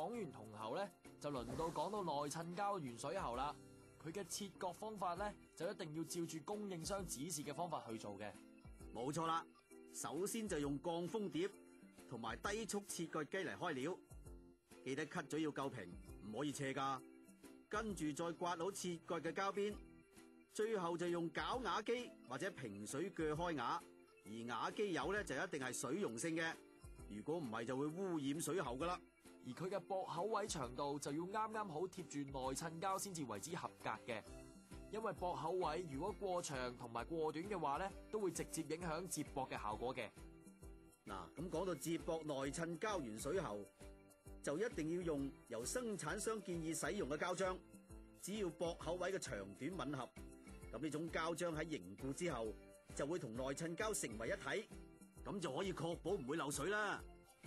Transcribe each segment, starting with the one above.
講完銅喉咧，就輪到講到內襯膠原水喉啦。佢嘅切割方法咧，就一定要照住供應商指示嘅方法去做嘅。冇錯啦，首先就用降風碟同埋低速切割機嚟開料，記得 cut 嘴要夠平，唔可以斜噶。跟住再刮好切割嘅膠邊，最後就用絞瓦機或者平水鋸開瓦，而瓦機油咧就一定係水溶性嘅，如果唔係就會污染水喉噶啦。而佢嘅駁口位長度就要啱啱好貼住內襯膠先至為之合格嘅，因為駁口位如果過長同埋過短嘅話咧，都會直接影響接駁嘅效果嘅。嗱，咁講到接駁內襯膠原水喉，就一定要用由生產商建議使用嘅膠漿，只要駁口位嘅長短吻合，咁呢種膠漿喺凝固之後就會同內襯膠成為一體，咁就可以確保唔會漏水啦。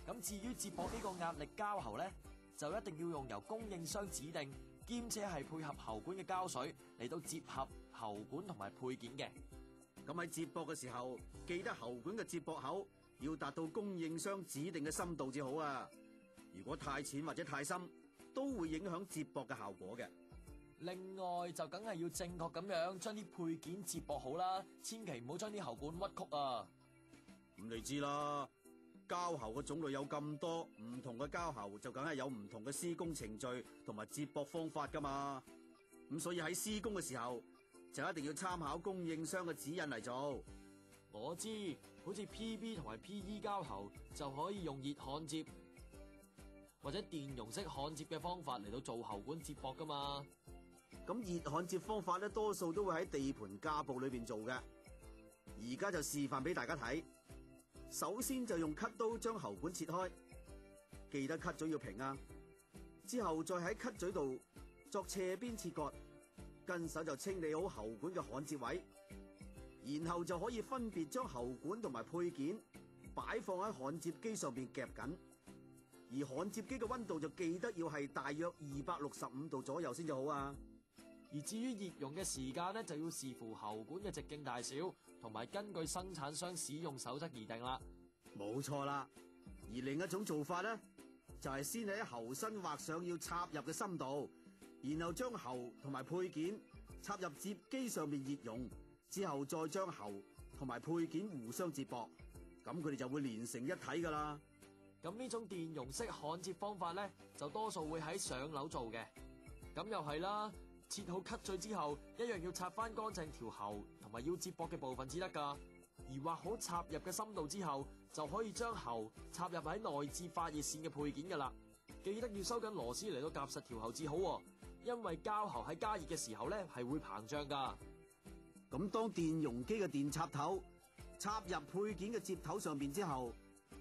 咁至於接駁呢個壓力膠喉咧，就一定要用由供應商指定兼且係配合喉管嘅膠水嚟到接合喉管同埋配件嘅。咁喺接駁嘅時候，記得喉管嘅接駁口要達到供應商指定嘅深度至好啊！如果太淺或者太深，都會影響接駁嘅效果嘅。另外就梗係要正確咁樣將啲配件接駁好啦，千祈唔好將啲喉管屈曲啊！咁你知啦，膠喉嘅種類有咁多，唔同嘅膠喉就梗係有唔同嘅施工程序同埋接駁方法噶嘛。咁所以喺施工嘅時候就一定要參考供應商嘅指引嚟做。我知，好似 PB 同埋 PE 膠喉就可以用熱焊接或者電容式焊接嘅方法嚟到做喉管接駁噶嘛。咁熱焊接方法咧，多數都會喺地盤架部裏邊做嘅。而家就示範俾大家睇。首先就用 cut 刀將喉管切開，記得 cut 嘴要平啊。之後再喺 cut 嘴度作斜邊切割，跟手就清理好喉管嘅焊接位，然後就可以分別將喉管同埋配件擺放喺焊接機上邊夾緊。而焊接機嘅溫度就記得要係大約265度左右先至好啊。而至於熱熔嘅時間咧，就要視乎喉管嘅直徑大小，同埋根據生產商使用守則而定啦。冇錯啦。而另一種做法咧，就係先喺喉身畫上要插入嘅深度，然後將喉同埋配件插入接機上面熱熔，之後再將喉同埋配件互相接駁，咁佢哋就會連成一體噶啦。咁呢種電容式焊接方法咧，就多數會喺上樓做嘅。咁又係啦。切好 cut 嘴之後，一樣要插翻乾淨條喉同埋要接駁嘅部分至得噶。而畫好插入嘅深度之後，就可以將喉插入喺內置發熱線嘅配件噶啦。記得要收緊螺絲嚟到夾實條喉至好，因為膠喉喺加熱嘅時候咧係會膨脹噶。咁當電容機嘅電插頭插入配件嘅接頭上邊之後，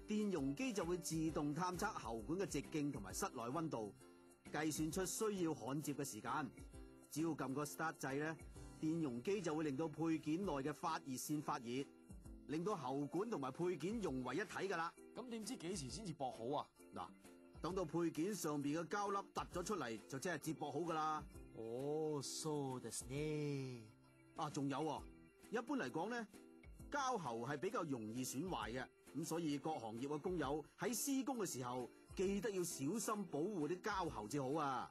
電容機就會自動探測喉管嘅直徑同埋室內溫度，計算出需要焊接嘅時間。只要撳個 start 掣咧，電容機就會令到配件內嘅發熱線發熱，令到喉管同埋配件融為一體噶啦。咁點知幾時先至駁好啊？嗱，等到配件上邊嘅膠粒突咗出嚟，就即係接駁好噶啦。哦，soですね。啊，仲有，一般嚟講咧，膠喉係比較容易損壞嘅，咁所以各行業嘅工友喺施工嘅時候，記得要小心保護啲膠喉至好啊。